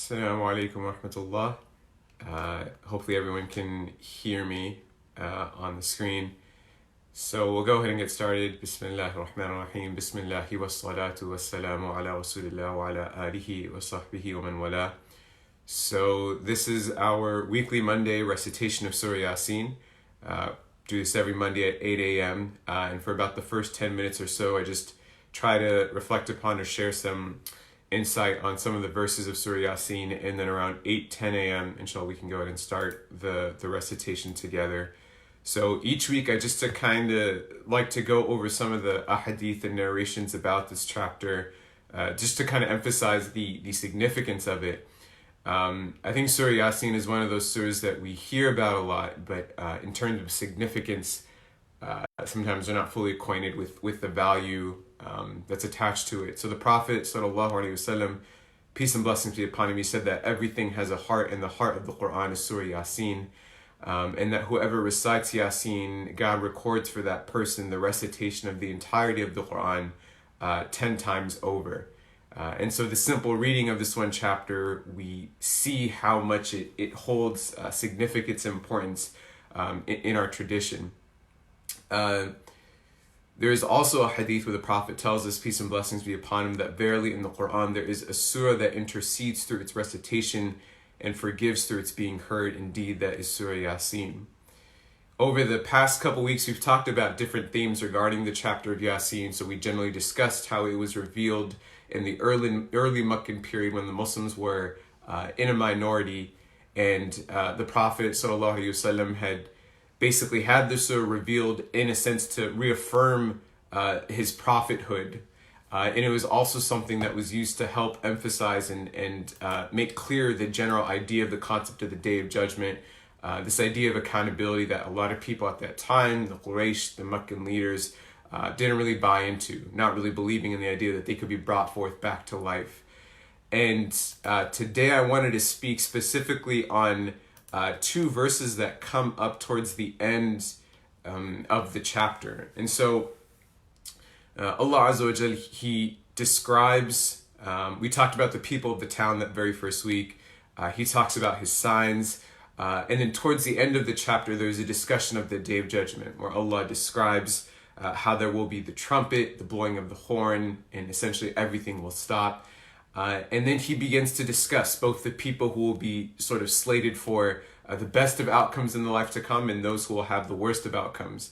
Assalamu alaikum wa rahmatullah. Hopefully everyone can hear me on the screen. So we'll go ahead and get started. Bismillah ar-Rahman ar-Rahim. Bismillahi wa salatu wa salamu ala rasulillah wa ala alihi wa sahbihi wa man wala. So this is our weekly Monday recitation of Surah Yasin. Do this every Monday at 8 a.m. And for about the first 10 minutes or so, I just try to reflect upon or share some insight on some of the verses of Surah Yasin, and then around 8-10 a.m. inshallah we can go ahead and start the recitation together. So each week I just to kind of like to go over some of the ahadith and narrations about this chapter, just to kind of emphasize the significance of it. I think Surah Yasin is one of those surahs that we hear about a lot, but in terms of significance, sometimes we're not fully acquainted with the value that's attached to it. So the Prophet sallallahu alaihi wasallam, peace and blessings be upon him, he said that everything has a heart, and the heart of the Quran is Surah Yasin, and that whoever recites Yasin, God records for that person the recitation of the entirety of the Quran 10 times over. And so the simple reading of this one chapter, we see how much it holds significance and importance in our tradition. There is also a hadith where the Prophet tells us, peace and blessings be upon him, that verily in the Quran there is a surah that intercedes through its recitation and forgives through its being heard. Indeed, that is Surah Yasin. Over the past couple weeks, we've talked about different themes regarding the chapter of Yasin. So we generally discussed how it was revealed in the early Meccan period when the Muslims were in a minority, and the Prophet sallallahu alaihi wasallam had basically had this surah revealed in a sense to reaffirm his prophethood. And it was also something that was used to help emphasize and make clear the general idea of the concept of the Day of Judgment, this idea of accountability that a lot of people at that time, the Quraysh, the Meccan leaders, didn't really buy into, not really believing in the idea that they could be brought forth back to life. And today I wanted to speak specifically on two verses that come up towards the end of the chapter. And so Allah Azza wa Jal, he describes, we talked about the people of the town that very first week. He talks about his signs. And then towards the end of the chapter, there's a discussion of the Day of Judgment, where Allah describes how there will be the trumpet, the blowing of the horn, and essentially everything will stop. And then he begins to discuss both the people who will be sort of slated for the best of outcomes in the life to come and those who will have the worst of outcomes.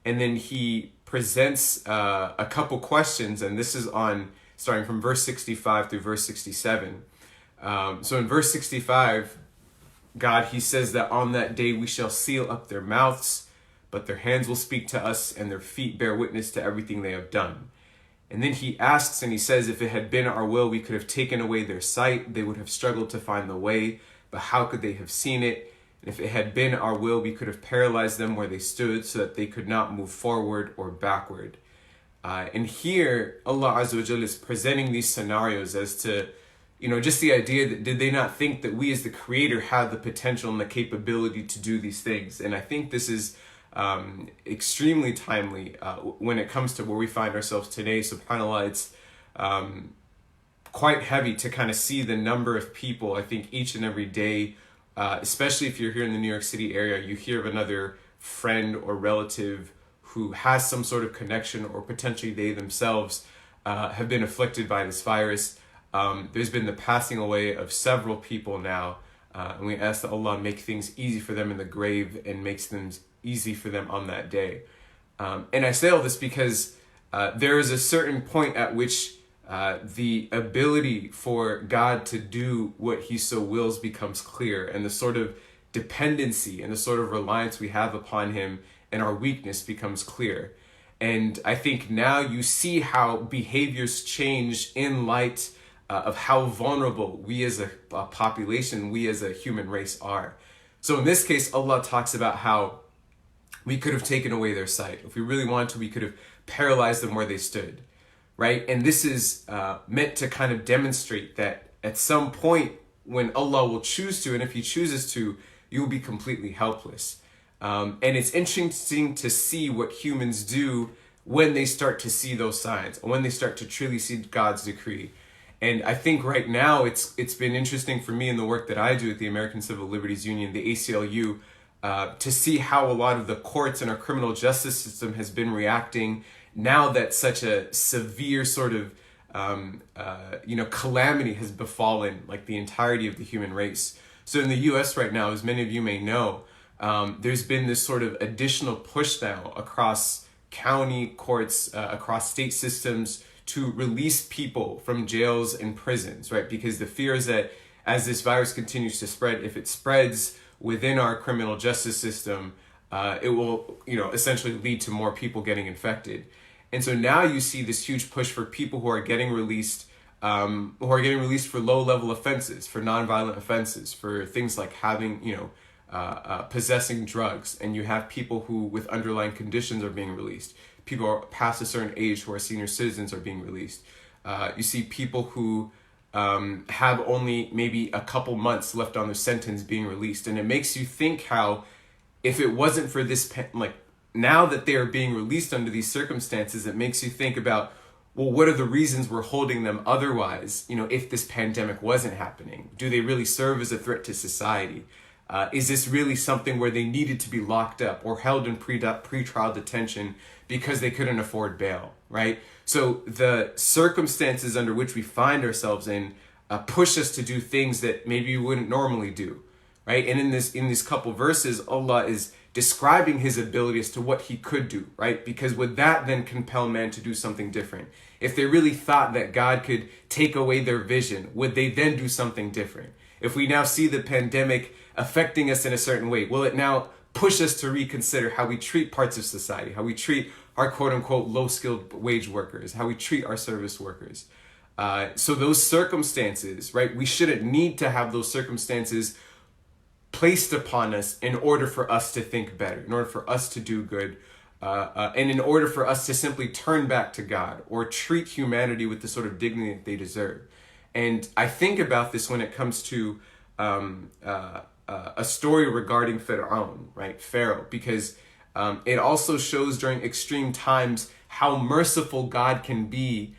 And then he presents a couple questions, and this is on starting from verse 65 through verse 67. So in verse 65, God, he says that on that day we shall seal up their mouths, but their hands will speak to us and their feet bear witness to everything they have done. And then he asks and he says, if it had been our will, we could have taken away their sight. They would have struggled to find the way, but how could they have seen it? And if it had been our will, we could have paralyzed them where they stood so that they could not move forward or backward. And here, Allah Azza wa Jalla is presenting these scenarios as to, just the idea that did they not think that we as the Creator have the potential and the capability to do these things? And I think this is extremely timely when it comes to where we find ourselves today. SubhanAllah, it's quite heavy to kind of see the number of people. I think each and every day, especially if you're here in the New York City area, you hear of another friend or relative who has some sort of connection, or potentially they themselves have been afflicted by this virus. There's been the passing away of several people now, and we ask that Allah make things easy for them in the grave and makes them easy for them on that day. And I say all this because there is a certain point at which the ability for God to do what he so wills becomes clear, and the sort of dependency and the sort of reliance we have upon him and our weakness becomes clear. And I think now you see how behaviors change in light of how vulnerable we as a population, we as a human race are. So in this case, Allah talks about how we could have taken away their sight. If we really wanted to, we could have paralyzed them where they stood, right? And this is meant to kind of demonstrate that at some point when Allah will choose to, and if he chooses to, you will be completely helpless. And it's interesting to see what humans do when they start to see those signs, when they start to truly see God's decree. And I think right now it's been interesting for me in the work that I do at the American Civil Liberties Union, the ACLU, to see how a lot of the courts and our criminal justice system has been reacting now that such a severe sort of calamity has befallen like the entirety of the human race. So in the U.S. right now, as many of you may know, there's been this sort of additional push now across county courts, across state systems, to release people from jails and prisons, right? Because the fear is that as this virus continues to spread, if it spreads within our criminal justice system, it will, essentially lead to more people getting infected. And so now you see this huge push for people who are getting released, for low-level offenses, for nonviolent offenses, for things like having, possessing drugs. And you have people who, with underlying conditions, are being released. People are past a certain age who are senior citizens are being released. You see people who have only maybe a couple months left on their sentence being released. And it makes you think how, if it wasn't for this, now that they are being released under these circumstances, it makes you think about, well, what are the reasons we're holding them otherwise, if this pandemic wasn't happening? Do they really serve as a threat to society? Is this really something where they needed to be locked up or held in pre-trial detention because they couldn't afford bail, right? So the circumstances under which we find ourselves in push us to do things that maybe we wouldn't normally do, right? And in these couple verses, Allah is describing his ability as to what he could do, right? Because would that then compel man to do something different? If they really thought that God could take away their vision, would they then do something different? If we now see the pandemic affecting us in a certain way, will it now push us to reconsider how we treat parts of society, how we treat our quote-unquote low-skilled wage workers, how we treat our service workers? So those circumstances, right, we shouldn't need to have those circumstances placed upon us in order for us to think better, in order for us to do good, and in order for us to simply turn back to God or treat humanity with the sort of dignity that they deserve. And I think about this when it comes to a story regarding Pharaoh, because it also shows during extreme times how merciful God can be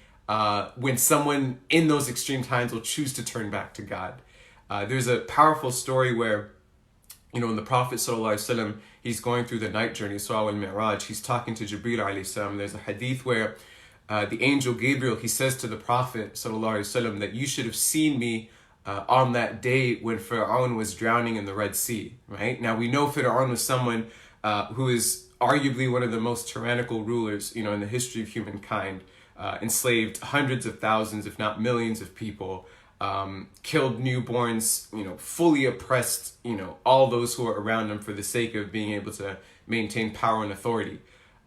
when someone in those extreme times will choose to turn back to God. There's a powerful story where, when the Prophet ﷺ, he's going through the night journey, Surah al-Mi'raj, he's talking to Jibreel alayhi salam. There's a hadith where the angel Gabriel, he says to the Prophet ﷺ that you should have seen me on that day when Pharaoh was drowning in the Red Sea, right? Now we know Pharaoh was someone who is arguably one of the most tyrannical rulers, in the history of humankind, enslaved hundreds of thousands, if not millions of people, killed newborns, fully oppressed, all those who are around him for the sake of being able to maintain power and authority.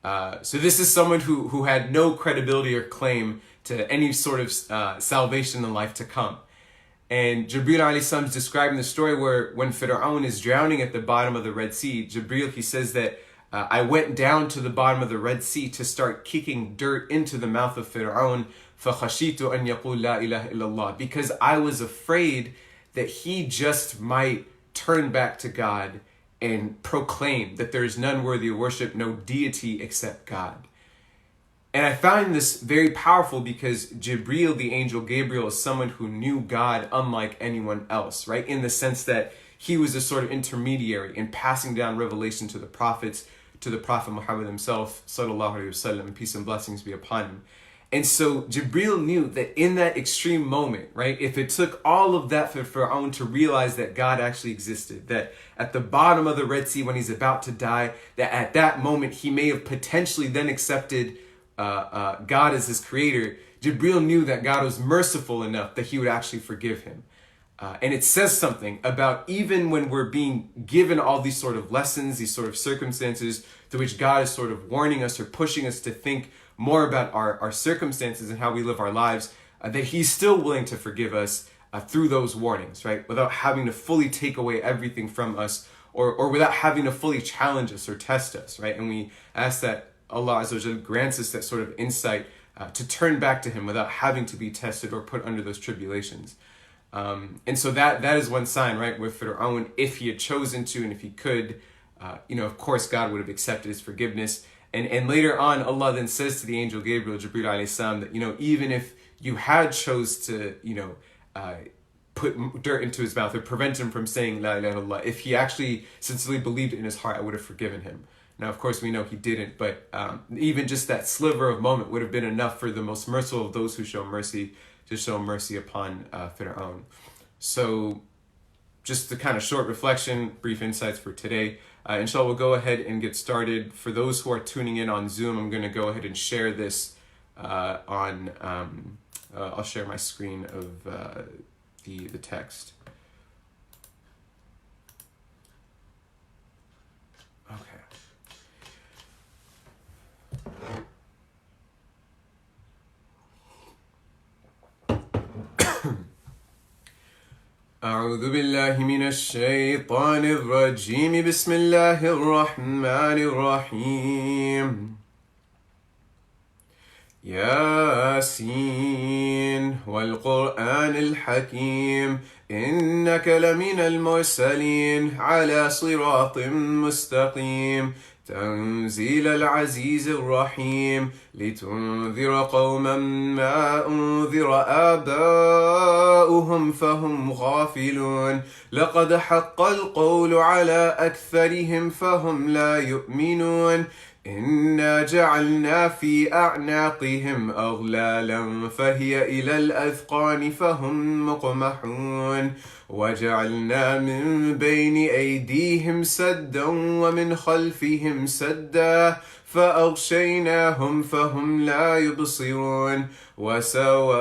So this is someone who had no credibility or claim to any sort of salvation in life to come. And Jibreel alayhi salam is describing the story where when Pharaoh is drowning at the bottom of the Red Sea, Jibreel, he says that I went down to the bottom of the Red Sea to start kicking dirt into the mouth of Pharaoh, فَخَشِيتُ أَنْ يَقُولَ لَا إِلَهَ إِلَّا اللَّهِ, because I was afraid that he just might turn back to God and proclaim that there is none worthy of worship, no deity except God. And I find this very powerful because Jibreel, the angel Gabriel, is someone who knew God unlike anyone else, right? In the sense that he was a sort of intermediary in passing down revelation to the prophets, to the Prophet Muhammad himself, sallallahu alaihi wasallam, peace and blessings be upon him. And so Jibreel knew that in that extreme moment, right, if it took all of that for Pharaoh to realize that God actually existed, that at the bottom of the Red Sea when he's about to die, that at that moment he may have potentially then accepted God as his creator, Jibreel knew that God was merciful enough that he would actually forgive him. And it says something about even when we're being given all these sort of lessons, these sort of circumstances to which God is sort of warning us or pushing us to think more about our circumstances and how we live our lives, that he's still willing to forgive us through those warnings, right? Without having to fully take away everything from us or without having to fully challenge us or test us, right? And we ask that Allah Azza wa Jalla grants us that sort of insight to turn back to him without having to be tested or put under those tribulations. And so that is one sign, right, with Pharaoh, if he had chosen to and if he could, of course God would have accepted his forgiveness. And later on, Allah then says to the angel Gabriel, Jibreel alayhi salam, that, even if you had chose to, put dirt into his mouth or prevent him from saying La ilaha illallah. If he actually sincerely believed it in his heart, I would have forgiven him. Now, of course, we know he didn't, but even just that sliver of moment would have been enough for the most merciful of those who show mercy to show mercy upon Fir'aun. So just the kind of short reflection, brief insights for today. Inshallah, we'll go ahead and get started. For those who are tuning in on Zoom, I'm going to go ahead and share this I'll share my screen of the text. Okay. أعوذ بالله من الشيطان الرجيم بسم الله الرحمن الرحيم ياسين والقرآن الحكيم إنك لمن المرسلين على صراط مستقيم تنزيل العزيز الرحيم لتنذر قوما ما أنذر آباؤهم فهم غافلون لقد حق القول على أكثرهم فهم لا يؤمنون إنا جعلنا في أعناقهم أغلالا فهي إلى الأذقان فهم مقمحون وجعلنا من بين أيديهم سدا ومن خلفهم سدا فأغشيناهم فهم لا يبصرون وسواء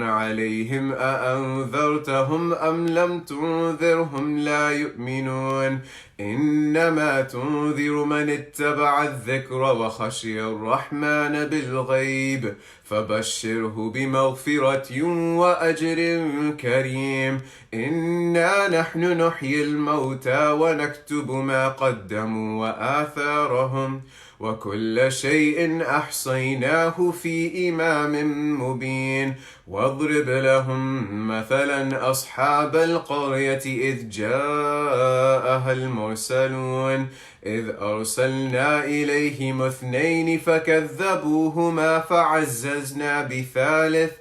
عليهم أأنذرتهم أم لم تنذرهم لا يؤمنون إنما تنذر من اتبع الذكر وخشي الرحمن بالغيب فبشره بمغفرة وأجر كريم إنا نحن نحيي الموتى ونكتب ما قدموا وآثارهم وكل شيء أحصيناه في إمام مبين واضرب لهم مثلا أصحاب القرية إذ جاءها المرسلون إذ أرسلنا إليهم اثنين فكذبوهما فعززنا بثالث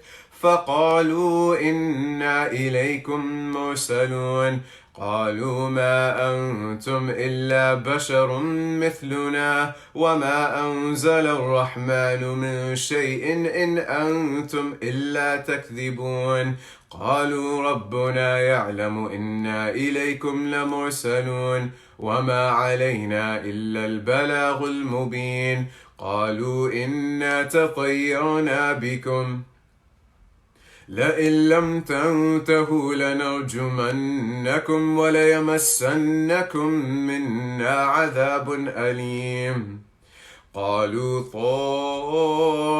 فقالوا إنا إليكم مرسلون قالوا ما أنتم إلا بشر مثلنا وما أنزل الرحمن من شيء إن أنتم إلا تكذبون قالوا ربنا يعلم إنا إليكم لمرسلون وما علينا إلا البلاغ المبين قالوا إنا تطيرنا بكم لئن لم تنتهوا لنرجمنكم وليمسنكم منا عذاب أليم قالوا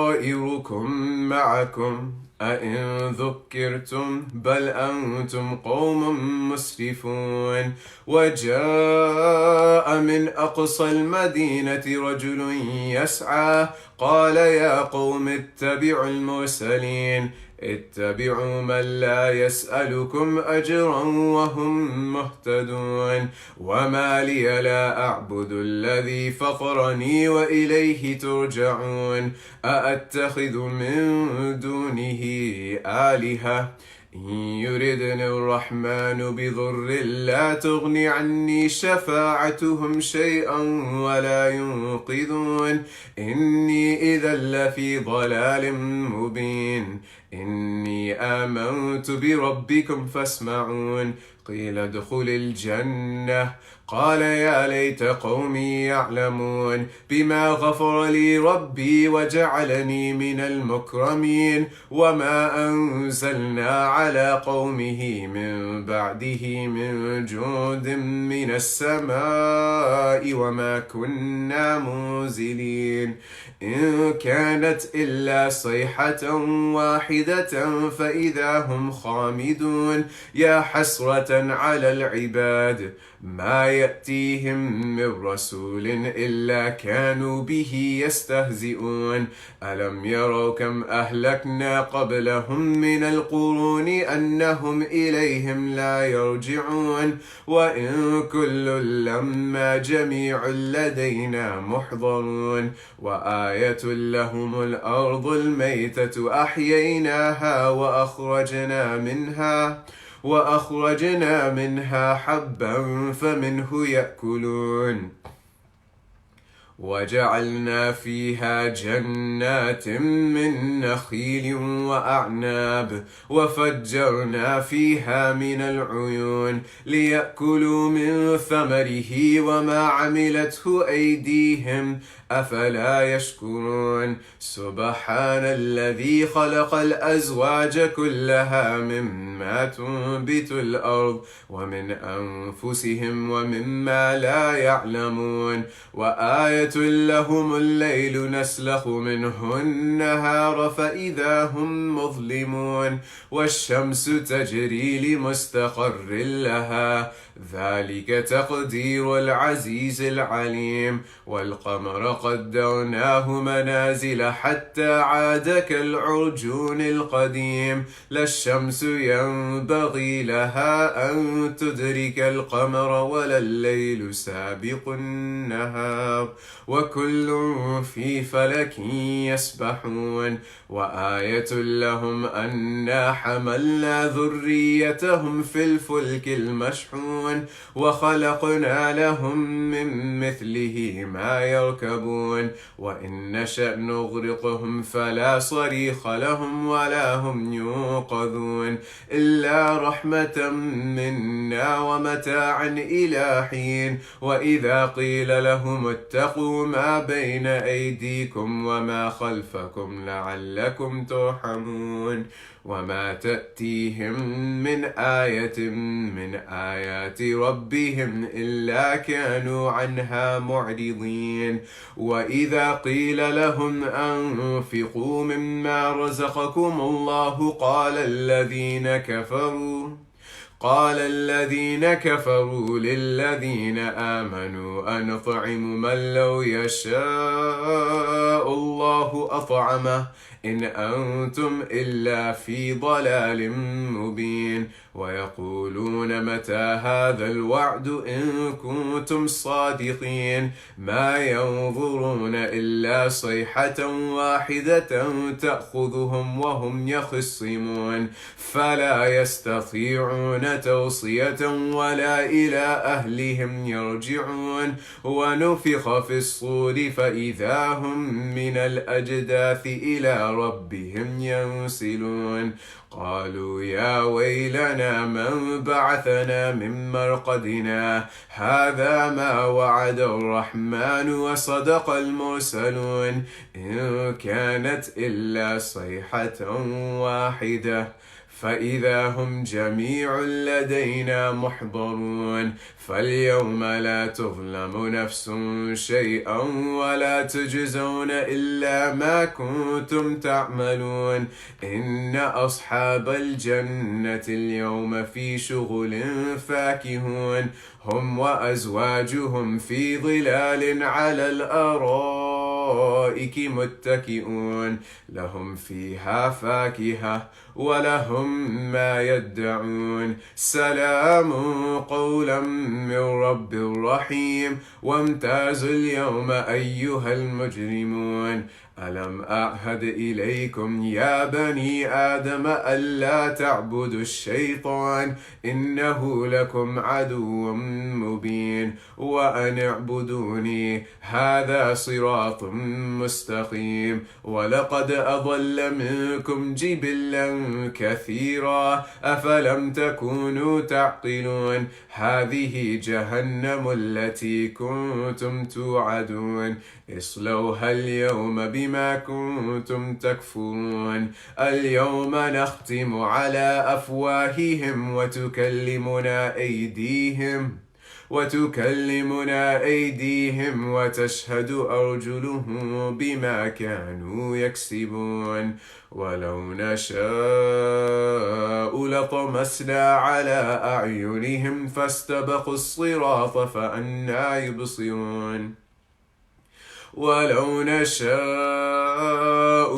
طائركم معكم أئن ذكرتم بل أنتم قوم مسرفون وجاء من أقصى المدينة رجل يسعى قال يا قوم اتبعوا المرسلين اتبعوا من لا يسألكم أجرا وهم مهتدون وما لي لا أعبد الذي فطرني وإليه ترجعون أأتخذ من دونه آلهة إن يردني الرحمن بضر لا تغن عني شفاعتهم شيئا ولا ينقذون إني إذا لفي ضلال مبين إني آمنت بربكم فاسمعون قيل ادخل الجنة قال يا ليت قومي يعلمون بما غفر لي ربي وجعلني من المكرمين وما أنزلنا على قومه من بعده من جند من السماء وما كنا منزلين إن كانت إلا صيحة واحدة فإذا هم خامدون يا حسرة على العباد ما يأتيهم من رسول إلا كانوا به يستهزئون ألم يروا كم أهلكنا قبلهم من القرون أنهم إليهم لا يرجعون وإن كل لما جميع لدينا محضرون وآية لهم الأرض الميتة أحييناها وأخرجنا منها حبا فمنه يأكلون وجعلنا فيها جنات من نخيل وأعناب وفجرنا فيها من العيون ليأكلوا من ثمره وما عملته أيديهم أفلا يشكرون سبحان الذي خلق الأزواج كلها مما تنبت الأرض ومن أنفسهم ومما لا يعلمون وآية لهم الليل نسلخ منه النهار فإذا هم مظلمون والشمس تجري لمستقر لها ذلك تقدير العزيز العليم والقمر قدرناه منازل حتى عاد كالعرجون القديم لا الشمس ينبغي لها أن تدرك القمر ولا الليل سابق النهار وكل في فلك يسبحون وآية لهم أنا حملنا ذريتهم في الفلك المشحون وخلقنا لهم من مثله ما يركبون وإن نشأ نغرقهم فلا صريخ لهم ولا هم ينقذون إلا رحمة منا ومتاعا إلى حين وإذا قيل لهم اتقوا ما بين أيديكم وما خلفكم لعلكم ترحمون وما تأتيهم من آية من آيات ربهم إلا كانوا عنها معرضين وإذا قيل لهم أنفقوا مما رزقكم الله قال الذين كفروا للذين آمنوا أنطعم من لو يشاء الله أطعمه إن أنتم إلا في ضلال مبين ويقولون متى هذا الوعد إن كنتم صادقين ما ينظرون إلا صيحة واحدة تأخذهم وهم يخصمون فلا يستطيعون توصية ولا إلى أهلهم يرجعون ونفخ في الصور فإذا هم من الأجداث إلى ربهم ينسلون قالوا يا ويلنا من بعثنا من مرقدنا هذا ما وعد الرحمن وصدق المرسلون إن كانت إلا صيحة واحدة فإذا هم جميع لدينا محضرون فاليوم لا تظلم نفس شيئا ولا تجزون إلا ما كنتم تعملون إن أصحاب الجنة اليوم في شغل فاكهون هم وأزواجهم في ظلال على الأرائك متكئون لهم فيها فاكهة ولهم ما يدعون سلام قولا من رب رحيم وامتازوا اليوم أيها المجرمون ألم أعهد إليكم يا بني آدم ألا تعبدوا الشيطان إنه لكم عدو مبين وأن اعبدوني هذا صراط مستقيم ولقد أضل منكم جبلا كثيرا أفلم تكونوا تعقلون هذه جهنم التي كنتم توعدون اصلوها اليوم بما كنتم تكفرون اليوم نختم على أفواههم وتكلمنا أيديهم وتكلمنا أيديهم وتشهد أرجلهم بما كانوا يكسبون ولو نشاء لطمسنا على أعينهم فاستبقوا الصراط فأنى يبصرون ولو نشاء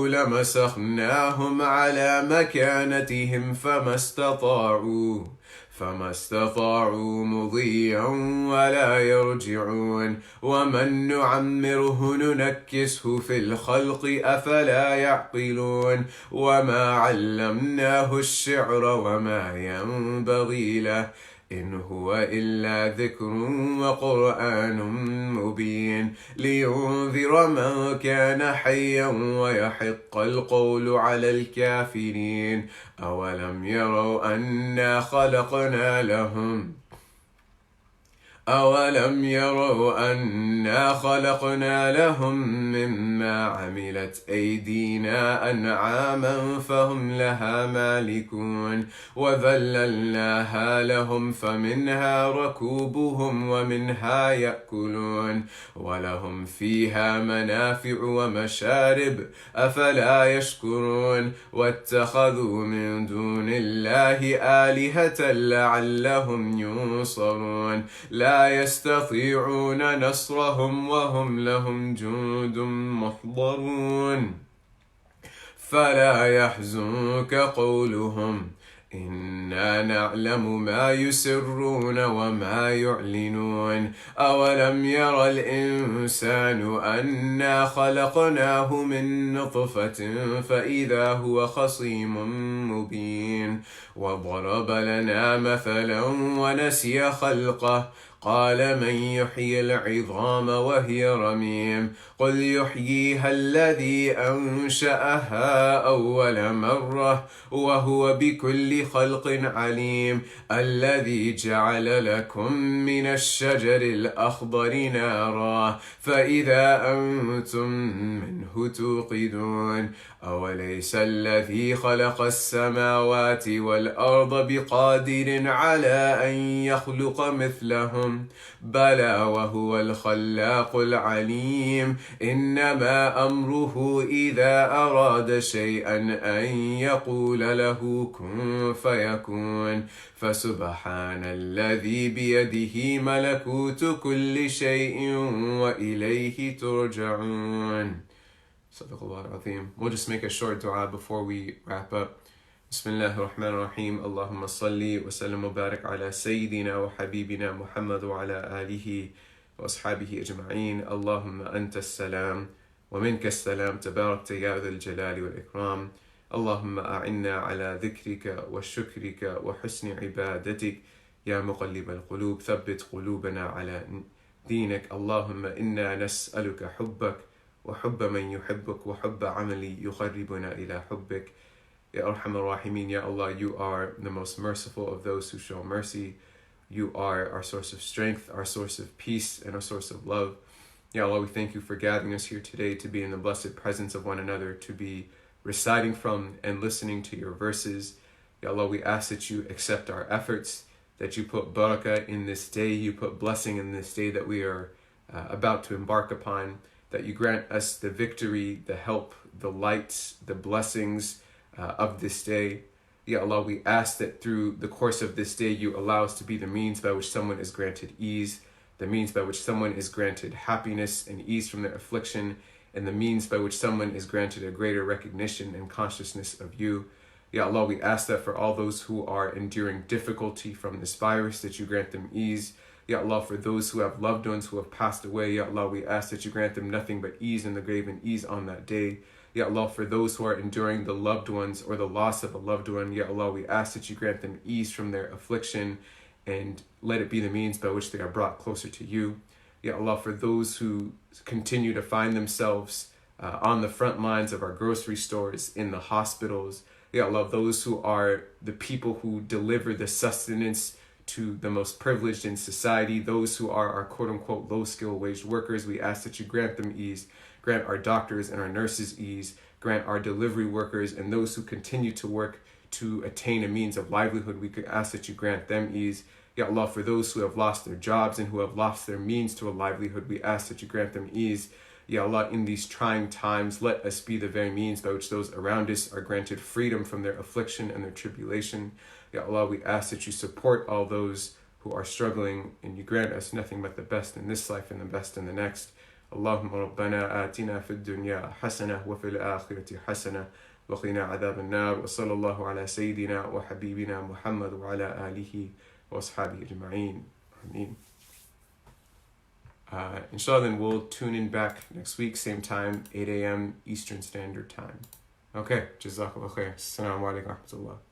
لمسخناهم على مكانتهم فما استطاعوا مضيا ولا يرجعون ومن نعمره ننكسه في الخلق أفلا يعقلون وما علمناه الشعر وما ينبغي له إن هو إلا ذكر وقرآن مبين لينذر من كان حيا ويحق القول على الكافرين أولم يروا أنا خلقنا لهم مما عملت أيدينا أنعاما فهم لها مالكون وذللناها لهم فمنها ركوبهم ومنها يأكلون ولهم فيها منافع ومشارب أفلا يشكرون واتخذوا من دون الله آلهة لعلهم ينصرون لا يستطيعون نصرهم وهم لهم جند محضرون فلا يحزنك قولهم إنا نعلم ما يسرون وما يعلنون أولم ير الإنسان أنا خلقناه من نطفة فإذا هو خصيم مبين وضرب لنا مثلا ونسي خلقه قال من يحيي العظام وهي رميم قل يحييها الذي أنشأها أول مرة وهو بكل خلق عليم الذي جعل لكم من الشجر الأخضر نارا فإذا أنتم منه توقدون أوليس الذي خلق السماوات والأرض بقادر على أن يخلق مثلهم بلى وهو الخلاق العليم إنما أمره إذا أراد شيئا أن يقول له كن فيكون فسبحان الذي بيده ملكوت كل شيء وإليه ترجعون. We'll just make a short dua before we wrap up. بسم الله الرحمن الرحيم اللهم صل وسلم وبارك على سيدنا وحبيبنا محمد وعلى آله وأصحابه أجمعين. اللهم أنت السلام ومنك السلام تباركت يا ذا الجلال والإكرام. اللهم أعنا على ذكرك وشكرك وحسن عبادتك يا مقلب القلوب ثبت قلوبنا على دينك. اللهم إنا نسألك حبك وحب من يحبك وحب عمل يقربنا إلى حبك. Ya Arhamar Rahimin, Ya Allah, you are the most merciful of those who show mercy. You are our source of strength, our source of peace, and our source of love. Ya Allah, we thank you for gathering us here today to be in the blessed presence of one another, to be reciting from and listening to your verses. Ya Allah, we ask that you accept our efforts, that you put barakah in this day, you put blessing in this day that we are about to embark upon, that you grant us the victory, the help, the light, the blessings of this day. Ya Allah, we ask that through the course of this day, you allow us to be the means by which someone is granted ease, the means by which someone is granted happiness and ease from their affliction, and the means by which someone is granted a greater recognition and consciousness of you. Ya Allah, we ask that for all those who are enduring difficulty from this virus, that you grant them ease. Ya Allah, for those who have loved ones who have passed away, Ya Allah, we ask that you grant them nothing but ease in the grave and ease on that day. Ya Allah, for those who are enduring the loved ones or the loss of a loved one, Ya Allah, we ask that you grant them ease from their affliction and let it be the means by which they are brought closer to you. Ya Allah, for those who continue to find themselves on the front lines of our grocery stores, in the hospitals, Ya Allah, those who are the people who deliver the sustenance to the most privileged in society, those who are our quote-unquote low-skilled wage workers, we ask that you grant them ease. Grant our doctors and our nurses ease. Grant our delivery workers and those who continue to work to attain a means of livelihood, we could ask that you grant them ease. Ya Allah, for those who have lost their jobs and who have lost their means to a livelihood, we ask that you grant them ease. Ya Allah, in these trying times, let us be the very means by which those around us are granted freedom from their affliction and their tribulation. Ya Allah, we ask that you support all those who are struggling, and you grant us nothing but the best in this life and the best in the next. اللهم ربنا آتنا في الدنيا حسنة وفي الآخرة حسنة وقنا عذاب النار وصلى الله على سيدنا وحبيبنا محمد وعلى آله وأصحابه أجمعين. Ameen. Inshallah, then we'll tune in back next week, same time, 8 a.m. Eastern Standard Time. Okay, Jazakallah khair. Assalamu alaikum wa rahmatullah.